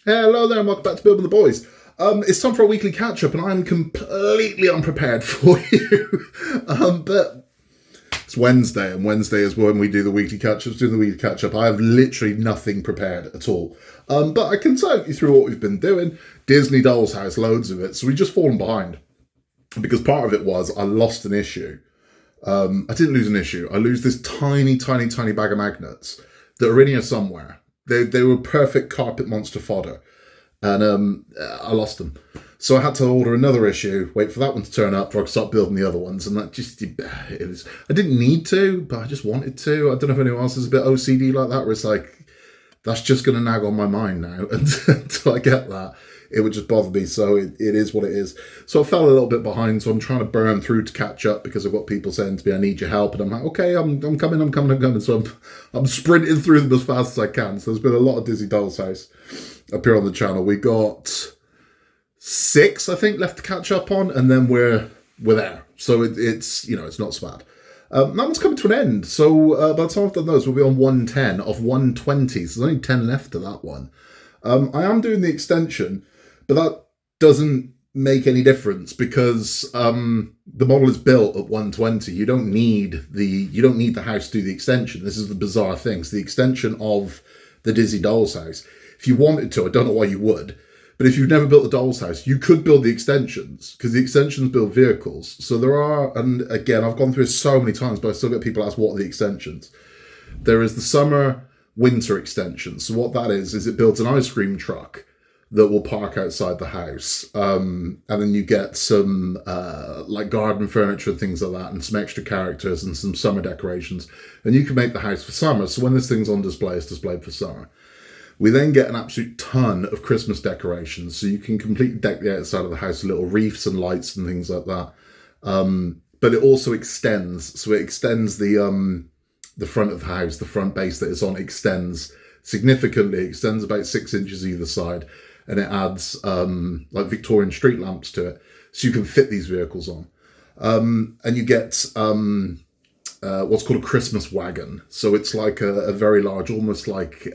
Hello there and welcome back to Building the Boys. It's time for a weekly catch-up and I'm completely unprepared for you. But it's Wednesday and Wednesday is when we do the weekly catch-ups. Doing the weekly catch-up, I have literally nothing prepared at all. But I can take you through what we've been doing. Disney Doll's House, loads of it. So we've just fallen behind. Because part of it was I lost an issue. I didn't lose an issue. I lose this tiny bag of magnets that are in here somewhere. They were perfect carpet monster fodder. And I lost them. So I had to order another issue, wait for that one to turn up before I could start building the other ones. And that just, it was, I didn't need to, but I just wanted to. I don't know if anyone else is a bit OCD like that, where it's like, that's just going to nag on my mind now until I get that. It would just bother me, so it is what it is. So I fell a little bit behind, so I'm trying to burn through to catch up because I've got people saying to me, I need your help. And I'm like, okay, I'm coming. So I'm sprinting through them as fast as I can. So there's been a lot of Disney Doll's House up here on the channel. We got 6, I think, left to catch up on, and then we're there. So it's it's not so bad. That one's coming to an end. So by the time I've done those, we'll be on 110 of 120. So there's only 10 left to that one. I am doing the extension, but that doesn't make any difference because the model is built at 120. You don't need the house to do the extension. This is the bizarre thing. It's the extension of the Disney Doll's House. If you wanted to, I don't know why you would, but if you've never built the Doll's House, you could build the extensions because the extensions build vehicles. So there are, and again, I've gone through this so many times, but I still get people ask what are the extensions. There is the summer winter extension. So what that is it builds an ice cream truck that will park outside the house. And then you get some like garden furniture and things like that, and some extra characters and some summer decorations. And you can make the house for summer. So when this thing's on display, it's displayed for summer. We then get an absolute ton of Christmas decorations. So you can completely deck the outside of the house with little wreaths and lights and things like that. But it also extends. So it extends the front of the house, the front base that it's on extends significantly. It extends about 6 inches either side. And it adds like Victorian street lamps to it. So you can fit these vehicles on. And you get what's called a Christmas wagon. So it's like a very large, almost like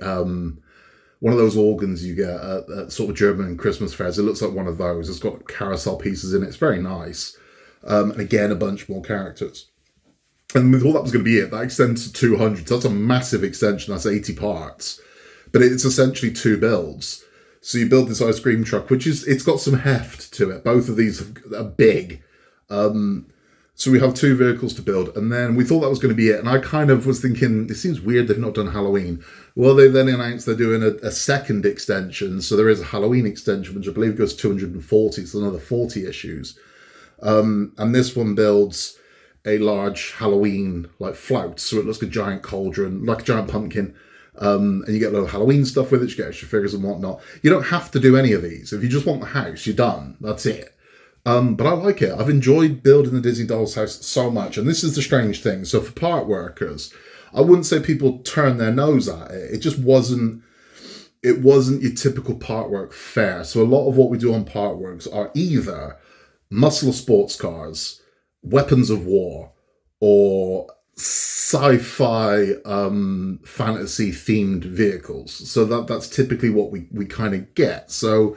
one of those organs you get at sort of German Christmas fairs. It looks like one of those. It's got carousel pieces in it. It's very nice. And again, a bunch more characters. And we thought that was going to be it. That extends to 200. So that's a massive extension. That's 80 parts. But it's essentially 2 builds. So you build this ice cream truck, it's got some heft to it. Both of these are big. So we have 2 vehicles to build. And then we thought that was going to be it. And I kind of was thinking, it seems weird they've not done Halloween. Well, they then announced they're doing a second extension. So there is a Halloween extension, which I believe goes to 240. So another 40 issues. And this one builds a large Halloween like float. So it looks like a giant cauldron, like a giant pumpkin. And you get a little Halloween stuff with it. You get extra figures and whatnot. You don't have to do any of these. If you just want the house, you're done. That's it. But I like it. I've enjoyed building the Disney Doll's House so much. And this is the strange thing. So for part workers, I wouldn't say people turn their nose at it. It just wasn't your typical part work fare. So a lot of what we do on part works are either muscle sports cars, weapons of war, or sci-fi fantasy themed vehicles. So that's typically what we kind of get. So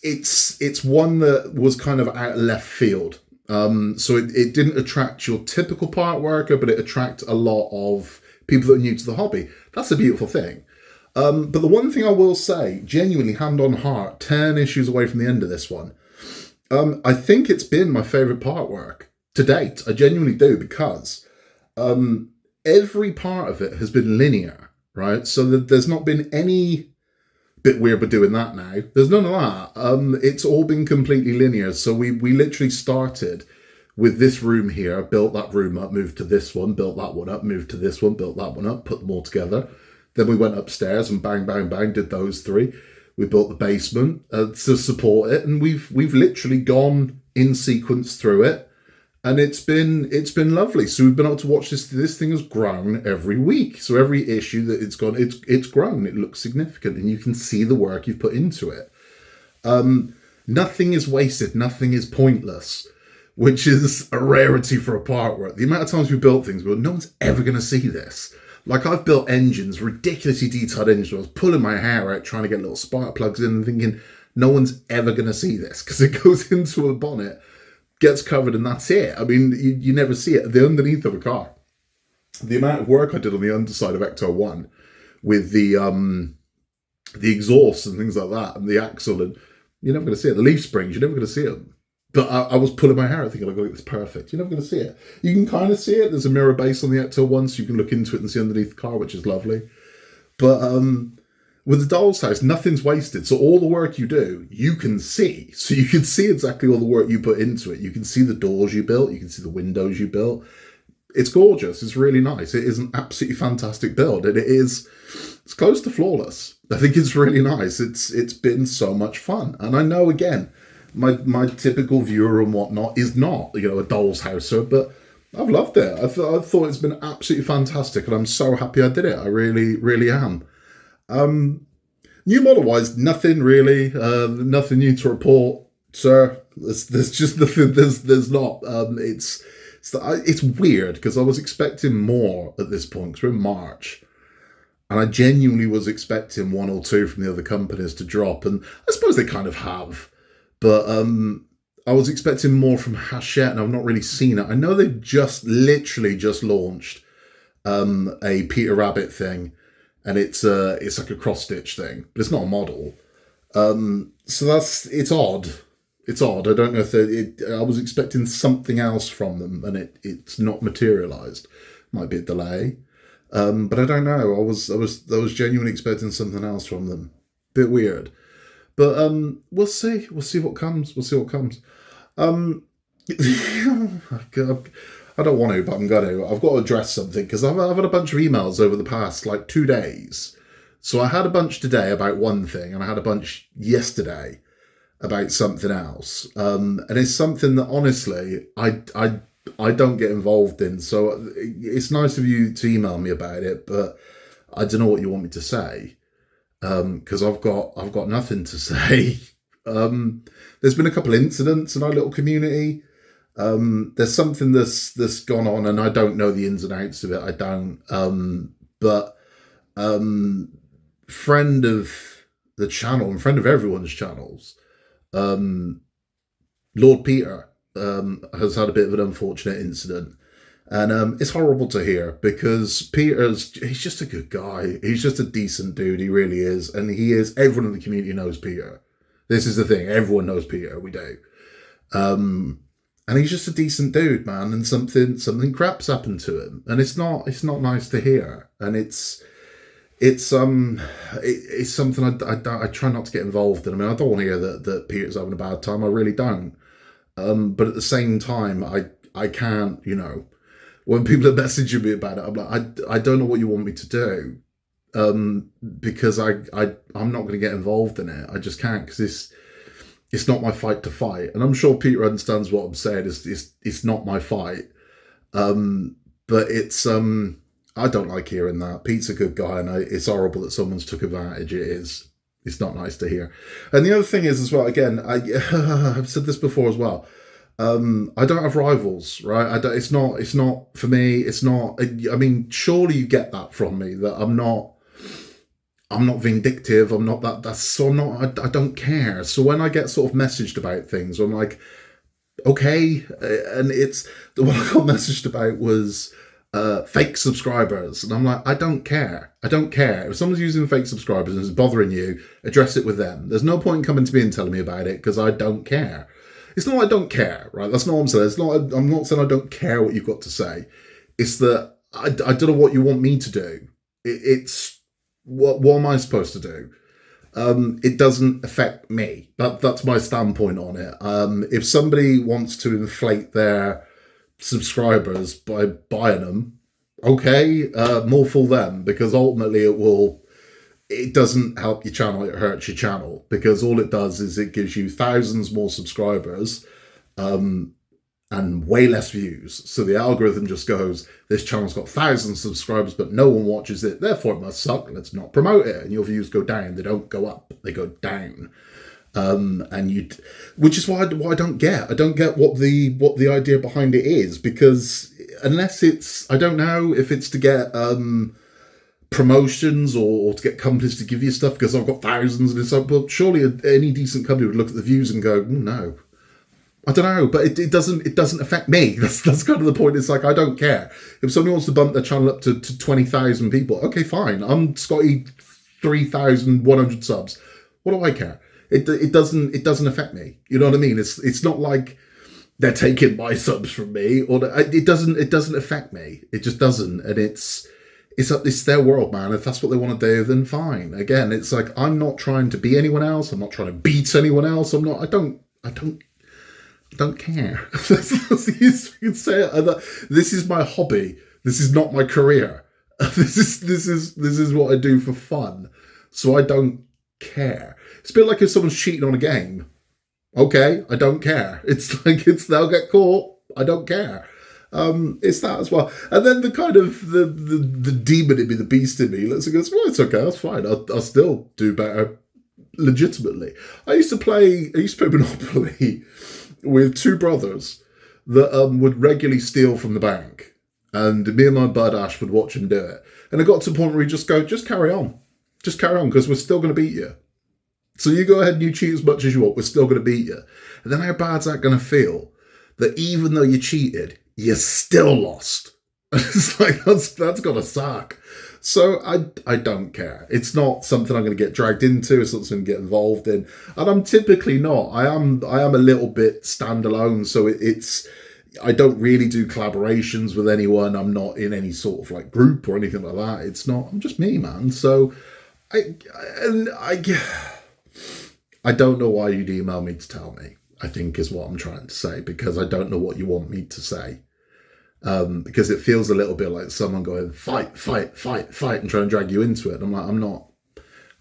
it's one that was kind of out of left field. So it didn't attract your typical part worker, but it attracted a lot of people that are new to the hobby. That's a beautiful thing. But the one thing I will say, genuinely hand on heart, 10 issues away from the end of this one, I think it's been my favourite part work to date. I genuinely do, because every part of it has been linear, right? So there's not been any bit weird but doing that now. There's none of that. It's all been completely linear. So we literally started with this room here, built that room up, moved to this one, built that one up, moved to this one, built that one up, put them all together. Then we went upstairs and bang, bang, bang, did those 3. We built the basement to support it, and we've literally gone in sequence through it, and it's been lovely. So we've been able to watch this. This thing has grown every week. So every issue that it's gone, it's grown. It looks significant, and you can see the work you've put into it. Nothing is wasted. Nothing is pointless, which is a rarity for a part work. The amount of times we built things, but no one's ever going to see this. Like, I've built engines, ridiculously detailed engines. I was pulling my hair out trying to get little spark plugs in and thinking, no one's ever going to see this because it goes into a bonnet, gets covered, and that's it. I mean, you never see it. The underneath of a car. The amount of work I did on the underside of Ecto 1 with the exhaust and things like that, and the axle, and you're never going to see it. The leaf springs, you're never going to see them. But I was pulling my hair out thinking, like, it's perfect. You're never going to see it. You can kind of see it. There's a mirror base on the Ecto 1, so you can look into it and see underneath the car, which is lovely. But with the Doll's House, nothing's wasted. So all the work you do, you can see. So you can see exactly all the work you put into it. You can see the doors you built. You can see the windows you built. It's gorgeous. It's really nice. It is an absolutely fantastic build. And it's close to flawless. I think it's really nice. It's been so much fun. And I know, again, my typical viewer and whatnot is not, a Doll's Houser, but I've loved it. I thought it's been absolutely fantastic, and I'm so happy I did it. I really, really am. New model-wise, nothing really. Nothing new to report, sir. There's just nothing. There's not. It's weird because I was expecting more at this point because we're in March. And I genuinely was expecting one or two from the other companies to drop, and I suppose they kind of have. But I was expecting more from Hachette, and I've not really seen it. I know they've literally just launched a Peter Rabbit thing, and it's like a cross-stitch thing, but it's not a model. So it's odd. It's odd. I don't know if I was expecting something else from them, and it's not materialised. Might be a delay. But I don't know. I was genuinely expecting something else from them. Bit weird. But we'll see. We'll see what comes. God, I don't want to, but I'm going to. I've got to address something because I've had a bunch of emails over the past 2 days. So I had a bunch today about one thing, and I had a bunch yesterday about something else. And it's something that honestly I don't get involved in. So it's nice of you to email me about it, but I don't know what you want me to say. Because I've got nothing to say. There's been a couple incidents in our little community. There's something that's gone on, and I don't know the ins and outs of it. I don't. But friend of the channel and friend of everyone's channels, Lord Peter, has had a bit of an unfortunate incident. And it's horrible to hear because he's just a good guy. He's just a decent dude. He really is. And everyone in the community knows Peter. This is the thing. Everyone knows Peter. We do. And he's just a decent dude, man. And something crap's happened to him. And it's not nice to hear. And it's something I try not to get involved in. I mean, I don't want to hear that Peter's having a bad time. I really don't. But at the same time, I can't, when people are messaging me about it, I'm like, I don't know what you want me to do, because I'm not going to get involved in it. I just can't, because it's not my fight to fight, and I'm sure Peter understands what I'm saying. It's not my fight, but it's I don't like hearing that. Pete's a good guy, and it's horrible that someone's took advantage. It is. It's not nice to hear. And the other thing is as well. Again, I've said this before as well. I don't have rivals, right? It's not for me. It's not. I mean, surely you get that from me that I'm not vindictive. I'm not that. That's so not. I don't care. So when I get sort of messaged about things, I'm like, okay. And the one I got messaged about was fake subscribers, and I'm like, I don't care. If someone's using fake subscribers and is bothering you, address it with them. There's no point in coming to me and telling me about it because I don't care. It's not I don't care, right? That's not what I'm saying. I'm not saying I don't care what you've got to say. It's that I don't know what you want me to do. It's what am I supposed to do? It doesn't affect me. That's my standpoint on it. If somebody wants to inflate their subscribers by buying them, okay, more fool them, because ultimately it doesn't help your channel, it hurts your channel, because all it does is it gives you thousands more subscribers and way less views. So the algorithm just goes, this channel's got thousands of subscribers, but no one watches it, therefore it must suck, let's not promote it. And your views go down, they don't go up, they go down. Which is why I don't get. I don't get what the idea behind it is, because unless it's, I don't know if it's to get promotions or to get companies to give you stuff because I've got thousands and it's like, well, surely any decent company would look at the views and go, no. I don't know, but it doesn't affect me. That's kind of the point. It's like, I don't care. If somebody wants to bump their channel up to 20,000 people, okay, fine. I'm Scotty 3,100 subs. What do I care? It doesn't affect me. You know what I mean? It's not like they're taking my subs from me, or it doesn't affect me. It just doesn't, and it's their world, man. If that's what they want to do, then fine. Again, it's like, I'm not trying to be anyone else. I'm not trying to beat anyone else. I don't care. That's the easiest we can say it. This is my hobby. This is not my career. This is what I do for fun. So I don't care. It's a bit like if someone's cheating on a game. Okay, I don't care. It's like they'll get caught. I don't care. It's that as well. And then the kind of the demon in me, the beast in me, looks and goes, well, it's okay, that's fine. I'll still do better legitimately. I used to play Monopoly with two brothers that would regularly steal from the bank. And me and my bud Ash would watch him do it. And it got to a point where we just go, just carry on. Just carry on, because we're still going to beat you. So you go ahead and you cheat as much as you want, we're still going to beat you. And then how bad's that going to feel? That even though you cheated, you still lost. It's like, that's got to suck. So I don't care. It's not something I'm going to get dragged into. It's not something to get involved in. And I'm typically not. I am a little bit standalone. So I don't really do collaborations with anyone. I'm not in any sort of like group or anything like that. I'm just me, man. So I don't know why you'd email me to tell me, I think is what I'm trying to say, because I don't know what you want me to say. Because it feels a little bit like someone going, fight, and try and drag you into it. And I'm like, I'm not,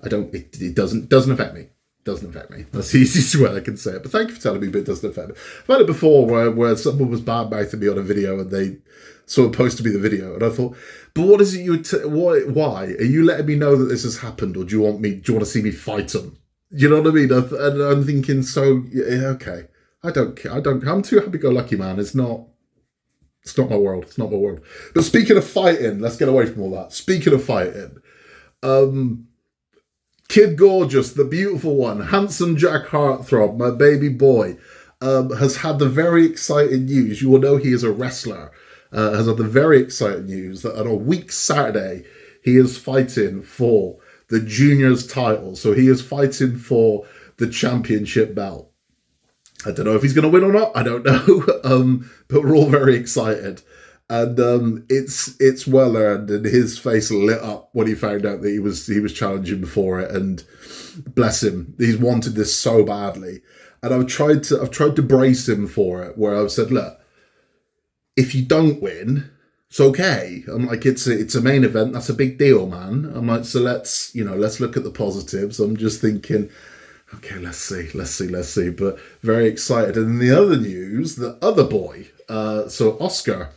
it doesn't affect me. Doesn't affect me. That's the easiest way I can say it. But thank you for telling me, but it doesn't affect me. I've had it before where someone was bad-mouthing me on a video and they sort of posted me the video. And I thought, but what is it why? Are you letting me know that this has happened, or do you want to see me fight them? You know what I mean? And I'm thinking, so, yeah, okay. I don't care. I'm too happy-go-lucky, man. It's not my world. It's not my world. But speaking of fighting, let's get away from all that. Speaking of fighting, Kid Gorgeous, the beautiful one, handsome Jack Heartthrob, my baby boy, has had the very exciting news. You will know he is a wrestler. Has had the very exciting news that on a week Saturday, he is fighting for the juniors title. So he is fighting for the championship belt. I don't know if he's going to win or not. I don't know. But we're all very excited. And it's well earned, and his face lit up when he found out that he was challenging for it. And bless him, he's wanted this so badly. And I've tried to brace him for it, where I've said, look, if you don't win, it's okay. I'm like, it's a main event. That's a big deal, man. I'm like, so let's look at the positives. I'm just thinking, okay, let's see. But very excited. And in the other news, the other boy, so Oscar,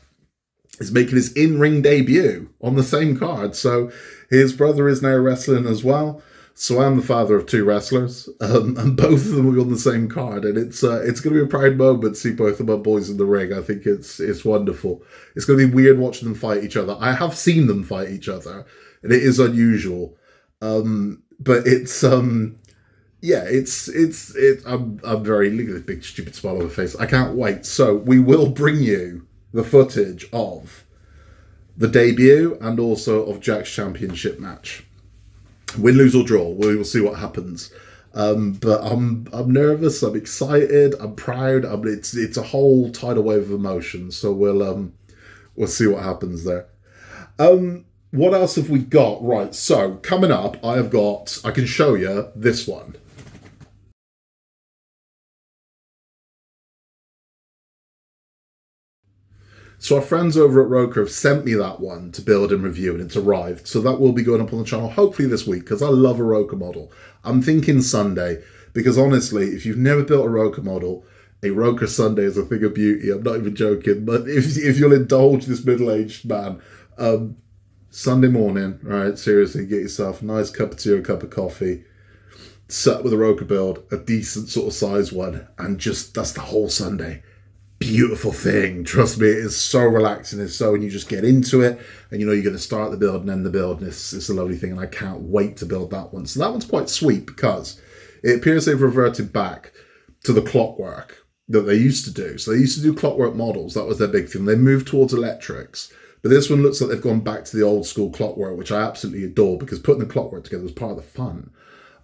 is making his in-ring debut on the same card. So his brother is now wrestling as well. So I'm the father of two wrestlers, and both of them will be on the same card. And it's going to be a proud moment to see both of my boys in the ring. I think it's wonderful. It's going to be weird watching them fight each other. I have seen them fight each other, and it is unusual. But it's I'm very, look at this big stupid smile on my face. I can't wait. So we will bring you the footage of the debut and also of Jack's championship match. Win, lose or draw, we will see what happens. But I'm nervous. I'm excited. I'm proud. It's a whole tidal wave of emotions. So we'll see what happens there. What else have we got? Right. So coming up, I can show you this one. So our friends over at rokr have sent me that one to build and review, and it's arrived. So that will be going up on the channel hopefully this week, because I love a rokr model. I'm thinking Sunday, because honestly, if you've never built a rokr model, a rokr Sunday is a thing of beauty. I'm not even joking. But if you'll indulge this middle-aged man, Sunday morning, right, seriously, get yourself a nice cup of tea or a cup of coffee, sit with a rokr build, a decent sort of size one, and just, that's the whole Sunday. beautiful thing. Trust me, it is so relaxing. It's so, and you just get into it, and you know you're going to start the build and end the build, and it's a lovely thing, and I can't wait to build that one. So that one's quite sweet because it appears they've reverted back to the clockwork that they used to do. So they used to do clockwork models. That was their big thing. They moved towards electrics. But this one looks like they've gone back to the old school clockwork, which I absolutely adore because putting the clockwork together was part of the fun.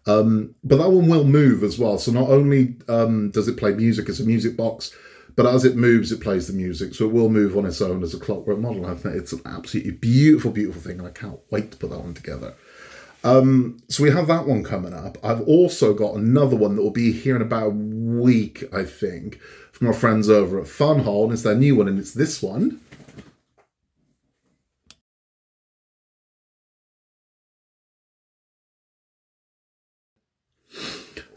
But that one will move as well. So not only does it play music as a music box, but as it moves, it plays the music. So it will move on its own as a clockwork model. I think it's an absolutely beautiful, beautiful thing. And I can't wait to put that one together. So we have that one coming up. I've also got another one that will be here in about a week, I think, from our friends over at Fanhome. It's their new one, and it's this one.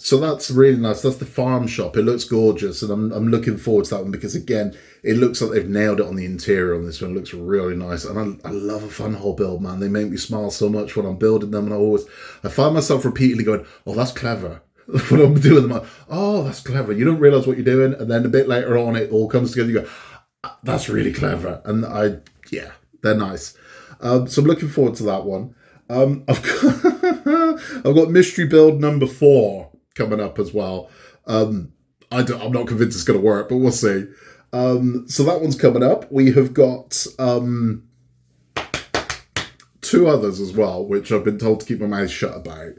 So that's really nice. That's the farm shop. It looks gorgeous, and I'm looking forward to that one because, again, it looks like they've nailed it on the interior on this one. It looks really nice, and I love a Fanhome build, man. They make me smile so much when I'm building them, and I find myself repeatedly going, "Oh, that's clever." When I'm doing them, "Oh, that's clever." You don't realise what you're doing, and then a bit later on, it all comes together. You go, "That's really clever," and yeah, they're nice. So I'm looking forward to that one. I've got mystery build number 4 coming up as well. I'm not convinced it's going to work, but we'll see. So that one's coming up. We have got 2 others as well, which I've been told to keep my mouth shut about.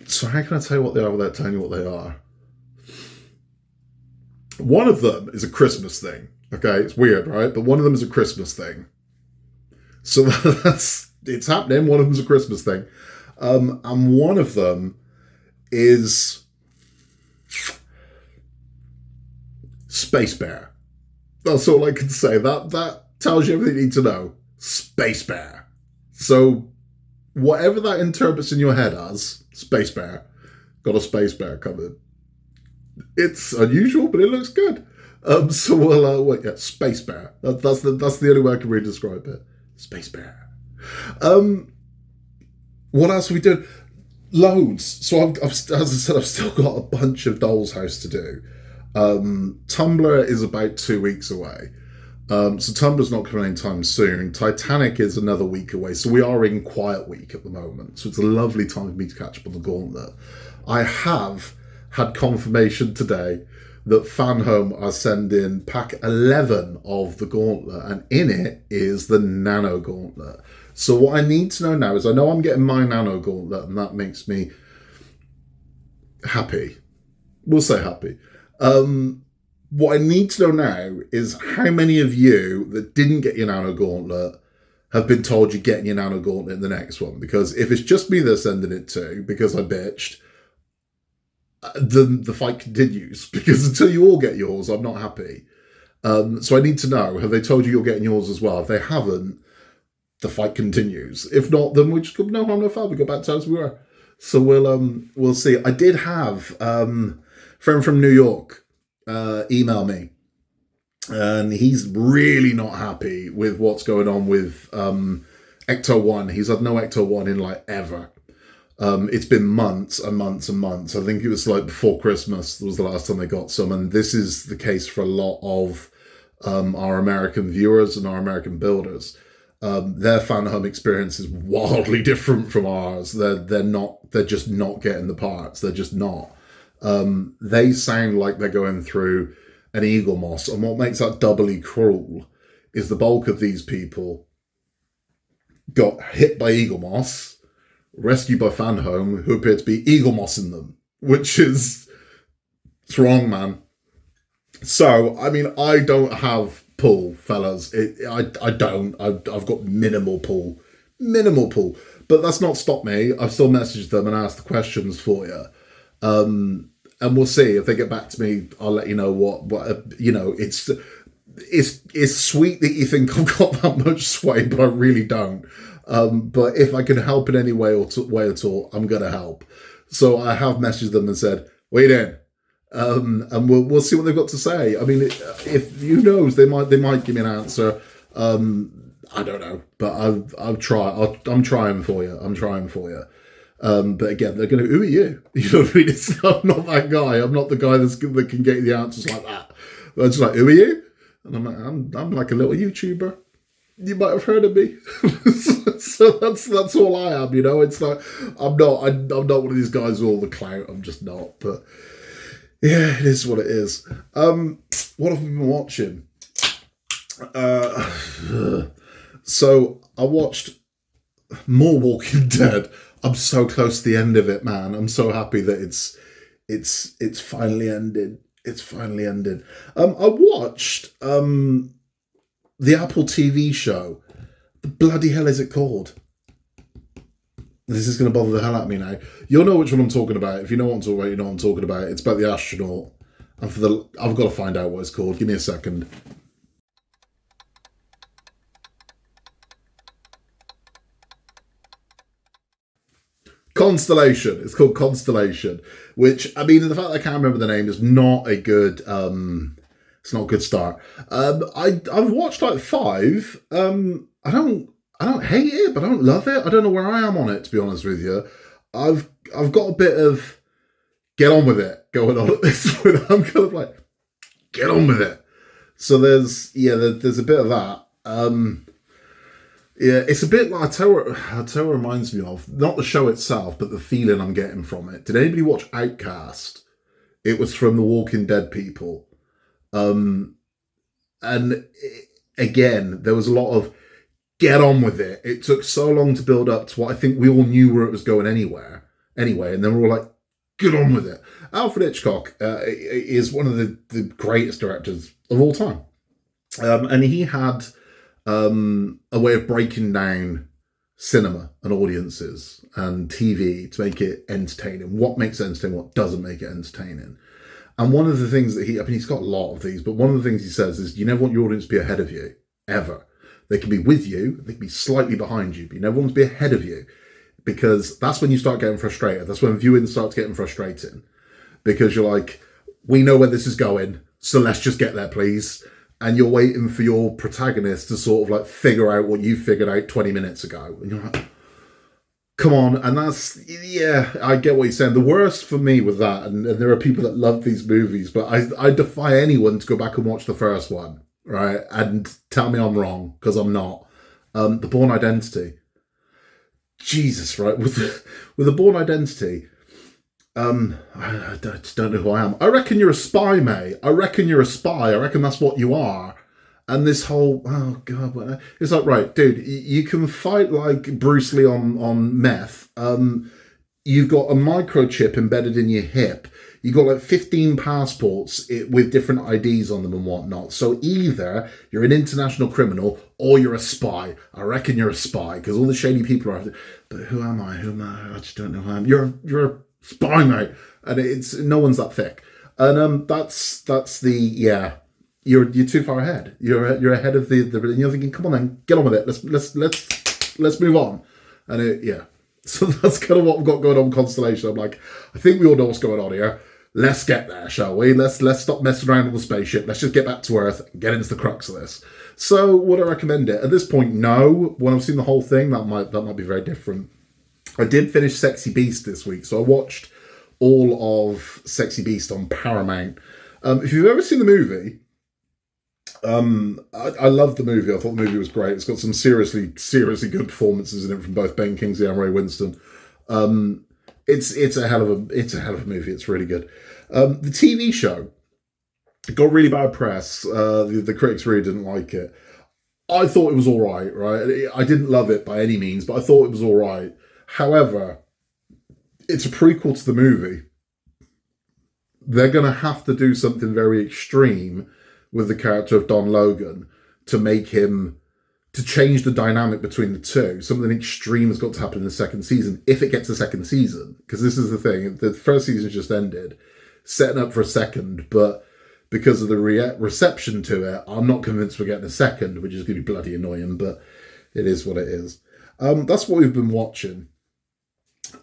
So how can I tell you what they are without telling you what they are? One of them is a Christmas thing. Okay, it's weird, right? But one of them is a Christmas thing. So it's happening. One of them is a Christmas thing. And one of them is Space Bear. That's all I can say. That tells you everything you need to know. Space Bear. So whatever that interprets in your head as, Space Bear. Got a Space Bear coming. It's unusual, but it looks good. So we'll Space Bear. That's the only way I can really describe it. Space Bear. What else are we doing? Loads. So as I said, I've still got a bunch of Doll's House to do. Tumblr is about 2 weeks away. So Tumblr's not coming anytime soon. Titanic is another week away. So we are in quiet week at the moment. So it's a lovely time for me to catch up on the Gauntlet. I have had confirmation today that Fanhome are sending pack 11 of the Gauntlet, and in it is the Nano Gauntlet. So what I need to know now is I know I'm getting my Nano Gauntlet, and that makes me happy. We'll say happy. What I need to know now is how many of you that didn't get your Nano Gauntlet have been told you're getting your Nano Gauntlet in the next one. Because if it's just me they're sending it to because I bitched, the fight continues. Because until you all get yours, I'm not happy. So I need to know, have they told you you're getting yours as well? If they haven't, the fight continues. If not, then we just go, no harm, no foul. We go back to as we were. So we'll see. I did have a friend from New York email me, and he's really not happy with what's going on with Ecto 1. He's had no Ecto 1 in like ever. It's been months and months and months. I think it was like before Christmas was the last time they got some, and this is the case for a lot of our American viewers and our American builders. Their Fanhome experience is wildly different from ours. They're just not getting the parts. They're just not. They sound like they're going through an eagle moss, and what makes that doubly cruel is the bulk of these people got hit by eagle moss, rescued by Fanhome, who appear to be eagle mossing them, which is, it's wrong, man. So, I mean, I don't have pull, fellas. I don't. I've got minimal pull, but that's not stopped me. I've still messaged them and asked the questions for you. And we'll see if they get back to me. I'll let you know what you know. It's sweet that you think I've got that much sway, but I really don't. But if I can help in any way at all, I'm gonna help. So I have messaged them and said, "Wait in," and we'll see what they've got to say. I mean, if who knows, they might give me an answer. I don't know, but I'm trying for you. But again, they're going to, who are you? You know what I mean? I'm not that guy. I'm not the guy that can get you the answers like that. They're just like, who are you? And I'm like, I'm like a little YouTuber. You might have heard of me. So that's all I am, you know. It's like I'm not one of these guys with all the clout. I'm just not. But yeah, it is what it is. What have we been watching? So I watched more Walking Dead. I'm so close to the end of it, man. I'm so happy that it's finally ended. It's finally ended. I watched the Apple TV show. The bloody hell is it called? This is going to bother the hell out of me now. You'll know which one I'm talking about. If you know what I'm talking about, you know what I'm talking about. It's about the astronaut. And I've got to find out what it's called. Give me a second. Constellation. It's called Constellation. Which, I mean, the fact that I can't remember the name is not a good... it's not a good start. I've watched like 5. I don't hate it, but I don't love it. I don't know where I am on it, to be honest with you. I've got a bit of get on with it going on at this point. I'm kind of like, get on with it. So there's a bit of that. Yeah, it's a bit like, I'll tell you what it reminds me of. Not the show itself, but the feeling I'm getting from it. Did anybody watch Outcast? It was from the Walking Dead people. Again, there was a lot of get on with it. It took so long to build up to what I think we all knew where it was going anyway, and then we're all like, get on with it. Alfred Hitchcock is one of the greatest directors of all time. And he had a way of breaking down cinema and audiences and TV to make it entertaining. What makes it entertaining, what doesn't make it entertaining. And one of the things that he's got a lot of these, but one of the things he says is you never want your audience to be ahead of you, ever. They can be with you, they can be slightly behind you, but you never want to be ahead of you, because that's when you start getting frustrated. That's when viewing starts getting frustrating, because you're like, we know where this is going, so let's just get there, please. And you're waiting for your protagonist to sort of like figure out what you figured out 20 minutes ago. And you're like, come on. And that's, yeah, I get what you're saying. The worst for me with that, and there are people that love these movies, but I defy anyone to go back and watch the first one, right? And tell me I'm wrong, because I'm not. The Bourne Identity. Jesus, right? With the Bourne Identity, I just don't know who I am. I reckon you're a spy, mate. I reckon you're a spy. I reckon that's what you are. And this whole, oh God, it's like, right, dude, you can fight like Bruce Lee on meth. You've got a microchip embedded in your hip. You've got like 15 passports with different IDs on them and whatnot. So either you're an international criminal or you're a spy. I reckon you're a spy, because all the shady people are. But who am I? Who am I? I just don't know who I am. You're a spy, mate. And it's no one's that thick. And that's the, yeah. You're too far ahead. You're ahead of the you're thinking, come on then, get on with it. Let's move on. And yeah. So that's kind of what we've got going on with Constellation. I'm like, I think we all know what's going on here. Let's get there, shall we? Let's stop messing around on the spaceship. Let's just get back to Earth and get into the crux of this. So would I recommend it? At this point, no. When I've seen the whole thing, that might be very different. I did finish Sexy Beast this week, so I watched all of Sexy Beast on Paramount. If you've ever seen the movie, I love the movie. I thought the movie was great. It's got some seriously good performances in it from both Ben Kingsley and Ray Winston. It's a hell of a movie. It's really good. The TV show got really bad press. The critics really didn't like it. I thought it was all right. I didn't love it by any means, but I thought it was all right. However, it's a prequel to the movie. They're going to have to do something very extreme with the character of Don Logan to make him, to change the dynamic between the two. Something extreme has got to happen in the second season, if it gets a second season. Because this is the thing, the first season just ended, setting up for a second, but because of the reception to it, I'm not convinced we're getting a second, which is going to be bloody annoying, but it is what it is. That's what we've been watching.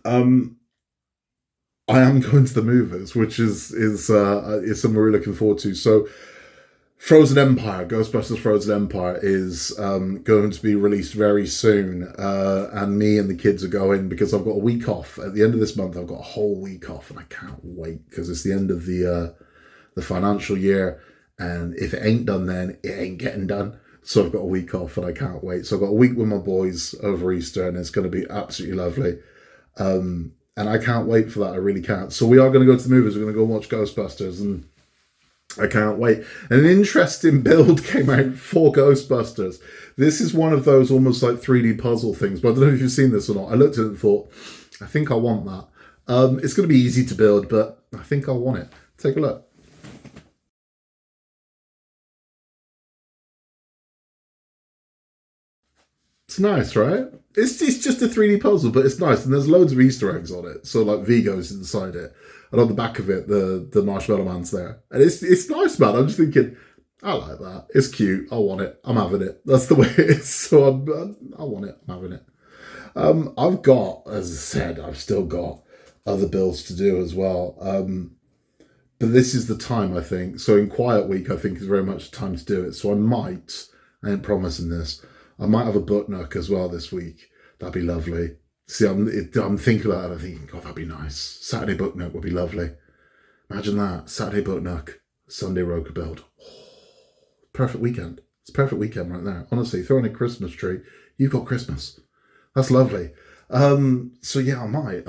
I am going to the movies, which is something we're really looking forward to. So Frozen Empire, Ghostbusters Frozen Empire is going to be released very soon. And me and the kids are going because I've got a week off. At the end of this month, I've got a whole week off and I can't wait because it's the end of the financial year. And if it ain't done then, it ain't getting done. So I've got a week off and I can't wait. So I've got a week with my boys over Easter and it's going to be absolutely lovely. And I can't wait for that. I really can't. So we are going to go to the movies. We're going to go watch Ghostbusters and I can't wait. And an interesting build came out for Ghostbusters. This is one of those almost like 3D puzzle things, but I don't know if you've seen this or not. I looked at it and thought, I think I want that. It's going to be easy to build, but I think I want it. Take a look. It's nice, right? It's just a 3D puzzle, but it's nice. And there's loads of Easter eggs on it. So like Vigo's inside it. And on the back of it, the Marshmallow Man's there. And it's nice, man. I'm just thinking, I like that. It's cute. I want it. I'm having it. That's the way it is. So I want it. I'm having it. I've got, as I said, I've still got other builds to do as well. But this is the time, I think. So in Quiet Week, I think is very much the time to do it. So I ain't promising this, I might have a book nook as well this week. That'd be lovely. See, I'm thinking about it. I'm thinking, God, that'd be nice. Saturday book nook would be lovely. Imagine that. Saturday book nook, Sunday rokr build. Oh, perfect weekend. It's a perfect weekend right there. Honestly, throw in a Christmas tree. You've got Christmas. That's lovely. So yeah, I might.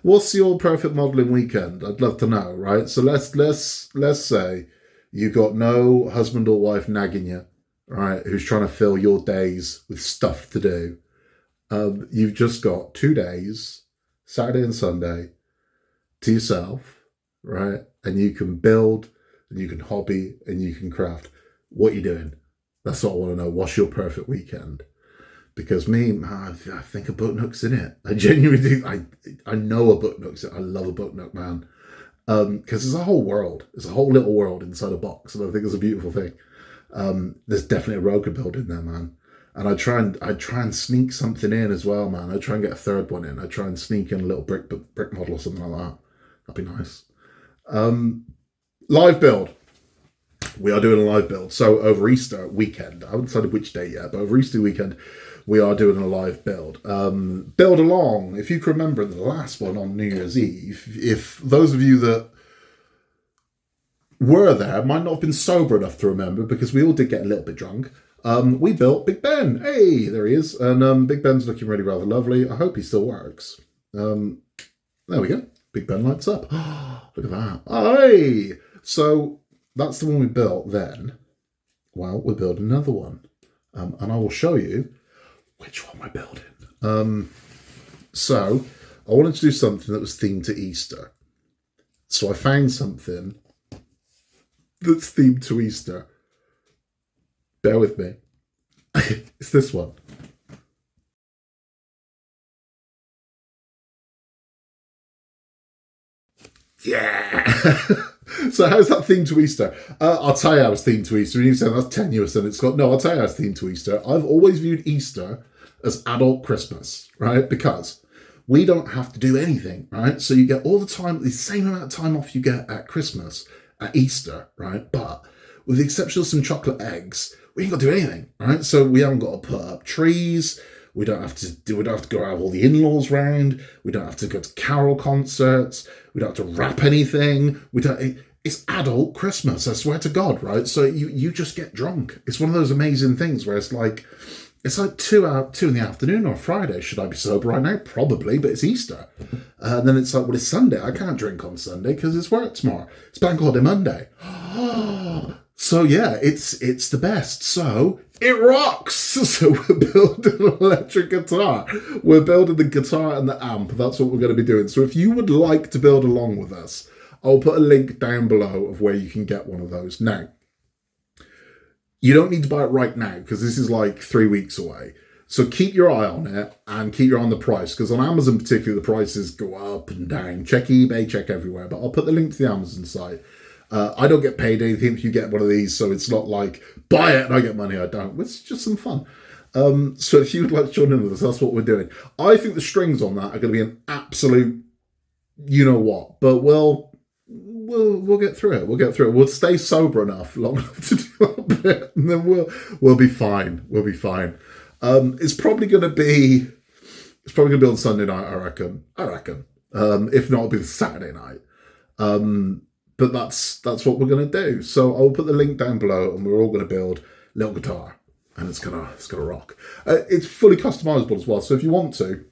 What's your perfect modelling weekend? I'd love to know, right? So let's say you got no husband or wife nagging you, right? Who's trying to fill your days with stuff to do. You've just got 2 days, Saturday and Sunday, to yourself, right? And you can build, and you can hobby, and you can craft. What are you doing? That's what I want to know. What's your perfect weekend? Because me, I think a book nook's in it. I genuinely do. I know a book nook's in it. I love a book nook, man. Because there's a whole world. There's a whole little world inside a box, and I think it's a beautiful thing. There's definitely a rokr build in there, man. And I try and sneak something in as well, man. I try and get a third one in. I try and sneak in a little brick model or something like that. That'd be nice. Live build. We are doing a live build. So over Easter weekend, I haven't decided which day yet, but over Easter weekend, we are doing a live build. Build along. If you can remember the last one on New Year's Eve, if those of you that were there might not have been sober enough to remember, because we all did get a little bit drunk. We built Big Ben. Hey, there he is. And Big Ben's looking really rather lovely. I hope he still works. There we go. Big Ben lights up. Look at that. Hey! So that's the one we built then. Well, we're building another one. And I will show you which one we're building. So I wanted to do something that was themed to Easter. So I found something that's themed to Easter. Bear with me. It's this one. Yeah. So how's that themed to Easter? I'll tell you how it's themed to Easter. And you say that's tenuous and it's got... No, I'll tell you how it's themed to Easter. I've always viewed Easter as adult Christmas, right? Because we don't have to do anything, right? So you get all the time, the same amount of time off you get at Christmas, at Easter, right? But with the exception of some chocolate eggs, we ain't got to do anything, right? So we haven't got to put up trees. We don't have to go out all the in-laws round. We don't have to go to carol concerts. We don't have to wrap anything. It's adult Christmas, I swear to God, right? So you just get drunk. It's one of those amazing things where it's like 2 in the afternoon on a Friday. Should I be sober right now? Probably, but it's Easter. And then it's like, well, it's Sunday. I can't drink on Sunday because it's work tomorrow. It's Bank Holiday Monday. So yeah, it's the best. So it rocks. So we're building an electric guitar. We're building the guitar and the amp. That's what we're going to be doing. So if you would like to build along with us, I'll put a link down below of where you can get one of those. Now, you don't need to buy it right now because this is like 3 weeks away. So keep your eye on it and keep your eye on the price, because on Amazon particularly, the prices go up and down. Check eBay, check everywhere. But I'll put the link to the Amazon site. I don't get paid anything if you get one of these, so it's not like, buy it and I get money. I don't. It's just some fun. So if you would like to join in with us, that's what we're doing. I think the strings on that are going to be an absolute you-know-what. But, well, we'll get through it. We'll get through it. We'll stay sober enough long enough to do a bit, and then we'll be fine. We'll be fine. It's probably gonna be on Sunday night, I reckon. If not, it'll be Saturday night. But that's what we're gonna do. So I'll put the link down below, and we're all gonna build a little guitar, and it's gonna rock. It's fully customizable as well. So if you want to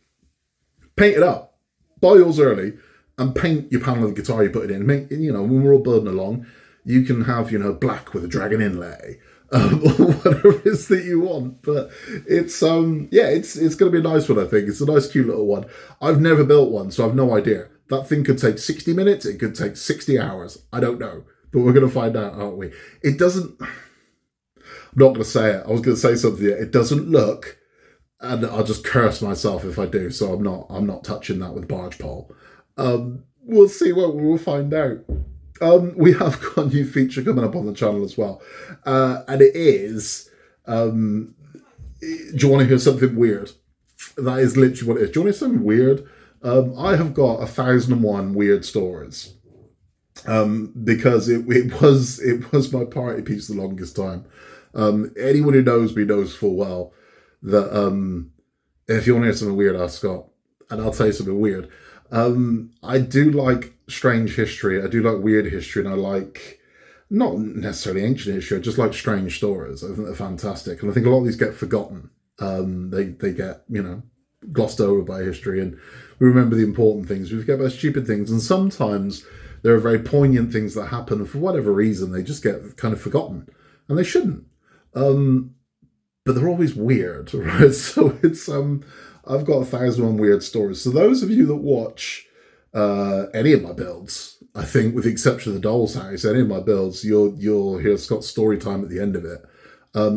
paint it up, buy yours early, and paint your panel of the guitar you put it in. Make, when we're all building along, you can have black with a dragon inlay, or whatever it is that you want. But it's going to be a nice one. I think it's a nice, cute little one. I've never built one, so I've no idea. That thing could take 60 minutes. It could take 60 hours. I don't know, but we're going to find out, aren't we? It doesn't. I'm not going to say it. I was going to say something. It doesn't look, and I'll just curse myself if I do. So I'm not touching that with barge pole. We'll see. We'll find out. We have got a new feature coming up on the channel as well, and it is. Do you want to hear something weird? That is literally what it is. Do you want to hear something weird? I have got 1001 weird stories, because it was my party piece the longest time. Anyone who knows me knows full well that if you want to hear something weird, ask Scott, and I'll tell you something weird. I do like strange history. I do like weird history, and I like not necessarily ancient history. I just like strange stories. I think they're fantastic, and I think a lot of these get forgotten. They get glossed over by history, and we remember the important things. We forget about stupid things, and sometimes there are very poignant things that happen, and for whatever reason, they just get kind of forgotten, and they shouldn't. But they're always weird, right? So it's I've got 1001 weird stories. So those of you that watch any of my builds, I think with the exception of the Doll's House, any of my builds, you'll hear Scott's story time at the end of it.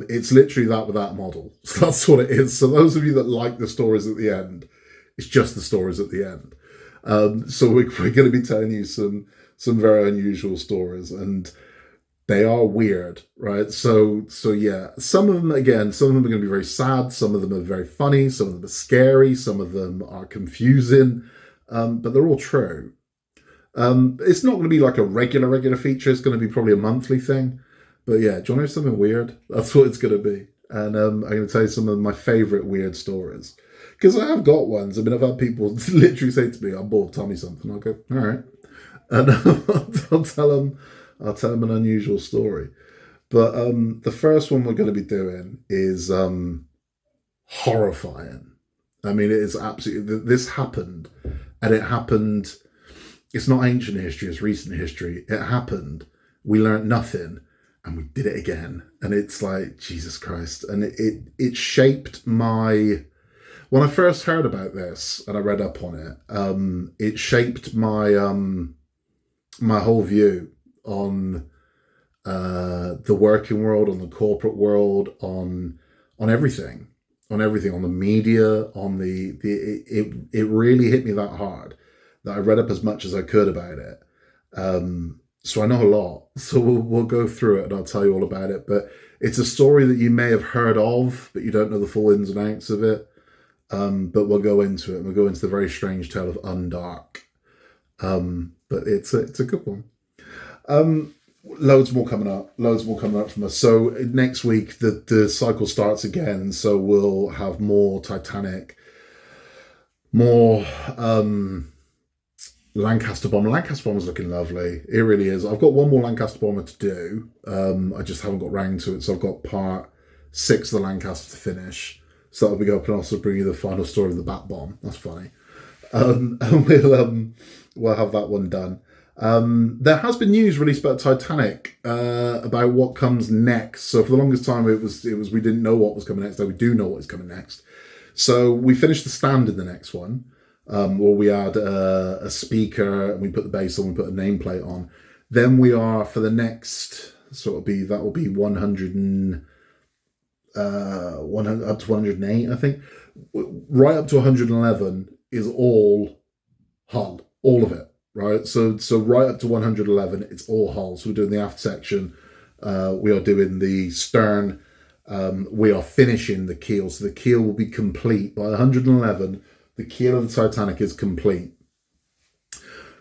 It's literally that with that model. So that's what it is. So those of you that like the stories at the end, it's just the stories at the end. So we're going to be telling you some very unusual stories, and they are weird, right? So yeah, some of them are going to be very sad. Some of them are very funny. Some of them are scary. Some of them are confusing, but they're all true. It's not going to be like a regular feature. It's going to be probably a monthly thing. But yeah, do you want to hear something weird? That's what it's going to be. And I'm going to tell you some of my favourite weird stories. Because I have got ones. I mean, I've had people literally say to me, I'm bored, tell me something. I'll go, all right. And I'll tell them an unusual story. But the first one we're going to be doing is horrifying. I mean, it is absolutely... This happened. And it happened... It's not ancient history, it's recent history. It happened. We learnt nothing. And we did it again. And it's like, Jesus Christ. And it shaped my... When I first heard about this and I read up on it, it shaped my my whole view on the working world, on the corporate world, on everything, on the media, on it really hit me that hard that I read up as much as I could about it. So I know a lot. So we'll go through it and I'll tell you all about it. But it's a story that you may have heard of, but you don't know the full ins and outs of it. But we'll go into it. We'll go into the very strange tale of Undark. But it's a good one. Loads more coming up from us. So next week the cycle starts again. So we'll have more Titanic, more Lancaster bomber. Lancaster bomber's looking lovely. It really is. I've got one more Lancaster bomber to do. I just haven't got round to it. So I've got part 6 of the Lancaster to finish. So that'll be good. And also bring you the final story of the Bat Bomb. That's funny. And we'll have that one done. There has been news released about Titanic, about what comes next. So for the longest time, it was we didn't know what was coming next. Though we do know what is coming next. So we finished the stand in the next one, where we had a speaker and we put the bass on, we put a nameplate on. Then we are for the next, so that will be 100 up to 108, I think. Right up to 111 is all hull, all of it. Right, so right up to 111, it's all hull. So we're doing the aft section, we are doing the stern, we are finishing the keel. So the keel will be complete by 111. The keel of the Titanic is complete.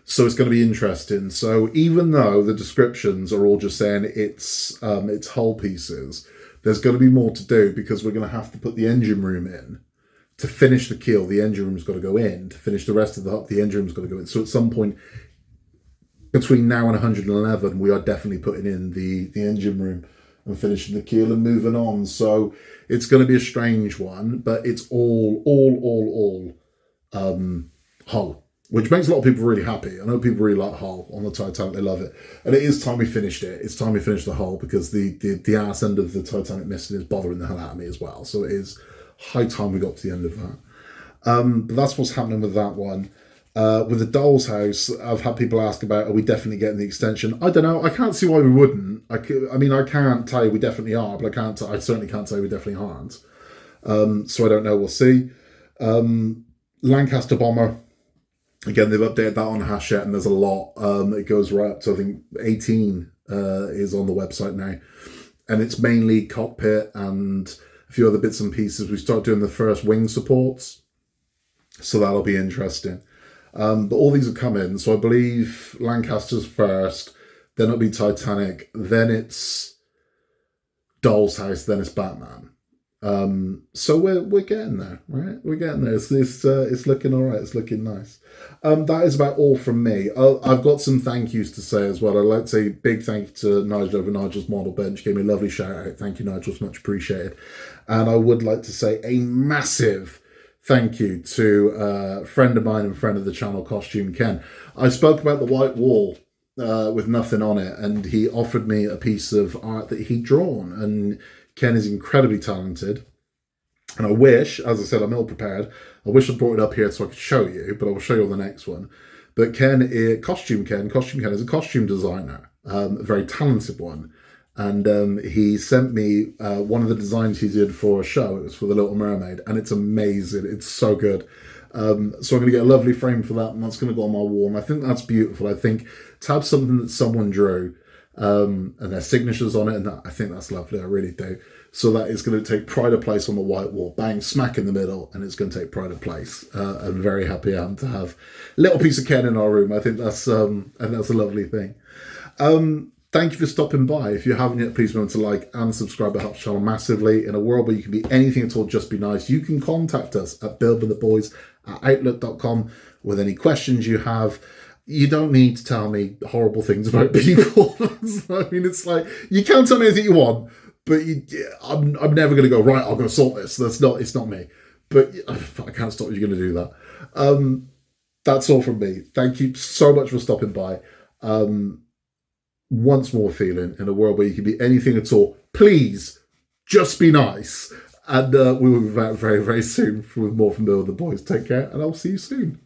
So it's going to be interesting. So even though the descriptions are all just saying it's hull pieces, there's going to be more to do because we're going to have to put the engine room in to finish the keel. The engine room's got to go in to finish the rest of the engine room's got to go in. So at some point between now and 111, we are definitely putting in the engine room and finishing the keel and moving on. So it's going to be a strange one, but it's all hull, which makes a lot of people really happy. I know people really like hull on the Titanic; they love it, and it is time we finished it. It's time we finished the hull because the ass end of the Titanic missing is bothering the hell out of me as well. So it is high time we got to the end of that. But that's what's happening with that one. With the Doll's House, I've had people ask about, are we definitely getting the extension? I don't know. I can't see why we wouldn't. I can't tell you we definitely are, but I certainly can't tell you we definitely aren't. So I don't know. We'll see. Lancaster Bomber. Again, they've updated that on Hachette, and there's a lot. It goes right up to, I think, 18 is on the website now. And it's mainly cockpit and a few other bits and pieces. We start doing the first wing supports. So that'll be interesting. But all these are coming. So I believe Lancaster's first, then it'll be Titanic, then it's Doll's House, then it's Batman. So we're getting there, right? We're getting there. It's looking all right. It's looking nice. That is about all from me. I've got some thank yous to say as well. I'd like to say big thank you to Nigel over Nigel's Model Bench. Gave me a lovely shout out. Thank you, Nigel. It's much appreciated. And I would like to say a massive thank you to a friend of mine and friend of the channel, Costume Ken. I spoke about the white wall with nothing on it, and he offered me a piece of art that he'd drawn. And Ken is incredibly talented. And I wish, as I said, I'm ill prepared. I wish I brought it up here so I could show you, but I will show you on the next one. But Costume Ken is a costume designer, a very talented one. And he sent me one of the designs he did for a show. It was for The Little Mermaid, and it's amazing. It's so good. So I'm going to get a lovely frame for that, and that's going to go on my wall. And I think that's beautiful. I think to have something that someone drew and their signatures on it, and I think that's lovely. I really do. So that is going to take pride of place on the white wall. Bang, smack in the middle, and it's going to take pride of place. I'm very happy I am to have a little piece of Ken in our room. I think that's a lovely thing. Thank you for stopping by. If you haven't yet, please remember to like and subscribe. It helps the channel massively. In a world where you can be anything at all, just be nice, you can contact us at buildwiththeboys@outlook.com with any questions you have. You don't need to tell me horrible things about people. I mean, it's like, you can tell me anything you want, but I'm never going to go, right, I'm going to sort this. It's not me. But I can't stop you going to do that. That's all from me. Thank you so much for stopping by. Once more, feeling in a world where you can be anything at all, please just be nice. And we will be back very, very soon with more from Bill and the Boys. Take care, and I'll see you soon.